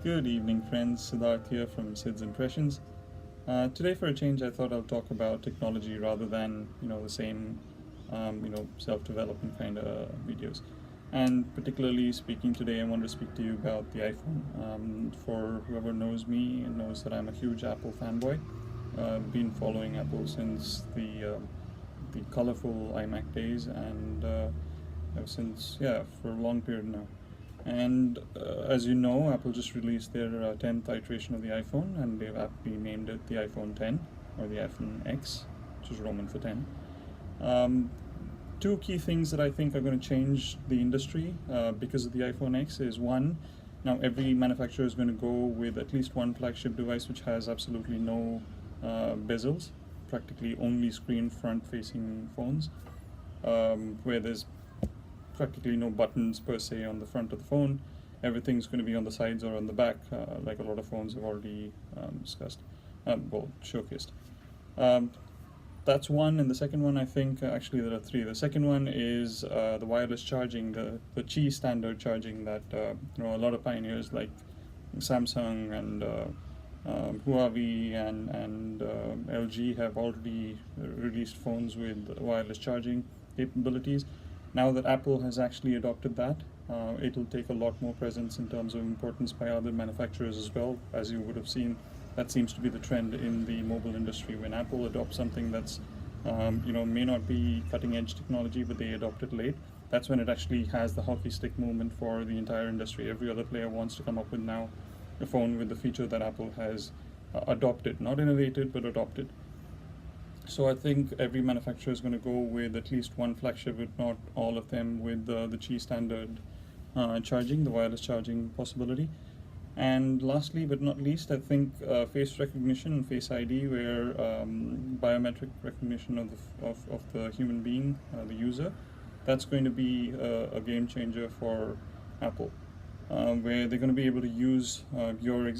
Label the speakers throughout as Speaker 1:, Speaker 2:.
Speaker 1: Good evening, friends. Siddharth here from SiD's Impressions. Today, for a change, I thought I'll talk about technology rather than the same self-development kind of videos. And particularly speaking today, I want to speak to you about the iPhone. For whoever knows me and knows that I'm a huge Apple fanboy. Been following Apple since the colorful iMac days, and ever since, for a long period now. And as you know, Apple just released their 10th iteration of the iPhone, and they've aptly named it the iPhone 10 or the iPhone X, which is Roman for 10. Two key things that I think are going to change the industry because of the iPhone X is one, now every manufacturer is going to go with at least one flagship device which has absolutely no bezels, practically only screen front-facing phones, where there's practically no buttons per se on the front of the phone. Everything's going to be on the sides or on the back, like a lot of phones have already discussed, showcased. That's one, and the second one, I think, actually there are three. The second one is the wireless charging, the Qi standard charging that a lot of pioneers like Samsung and Huawei and LG have already released phones with wireless charging capabilities. Now that Apple has actually adopted that, it'll take a lot more presence in terms of importance by other manufacturers as well. As you would have seen, that seems to be the trend in the mobile industry. When Apple adopts something that's may not be cutting edge technology, but they adopt it late, that's when it actually has the hockey stick movement for the entire industry. Every other player wants to come up with now a phone with the feature that Apple has adopted, not innovated, but adopted. So I think every manufacturer is going to go with at least one flagship, if not all of them, with the Qi standard charging, the wireless charging possibility. And lastly but not least, I think face recognition and Face ID, where biometric recognition of the human being, the user, that's going to be a game changer for Apple. Where they're going to be able to use your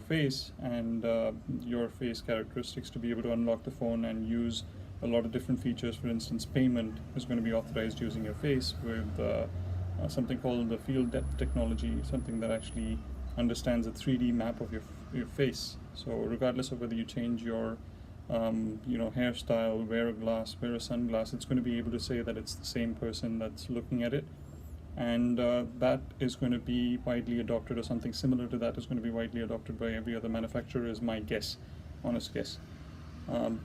Speaker 1: face and your face characteristics to be able to unlock the phone and use a lot of different features. For instance, payment is going to be authorized using your face with something called the field depth technology, something that actually understands a 3D map of your face. So regardless of whether you change your hairstyle, wear a glass, wear a sunglass, it's going to be able to say that it's the same person that's looking at it. And that is going to be widely adopted, or something similar to that is going to be widely adopted by every other manufacturer, is my guess, honest guess,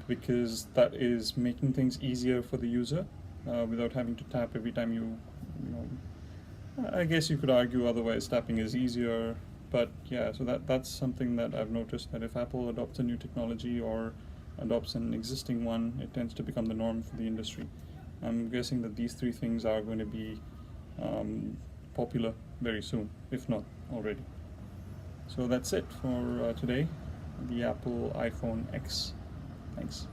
Speaker 1: because that is making things easier for the user without having to tap every time I guess you could argue otherwise tapping is easier, but yeah, so that's something that I've noticed, that if Apple adopts a new technology or adopts an existing one, it tends to become the norm for the industry. I'm guessing that these three things are going to be popular very soon, if not already. So that's it for today, the Apple iPhone X. Thanks.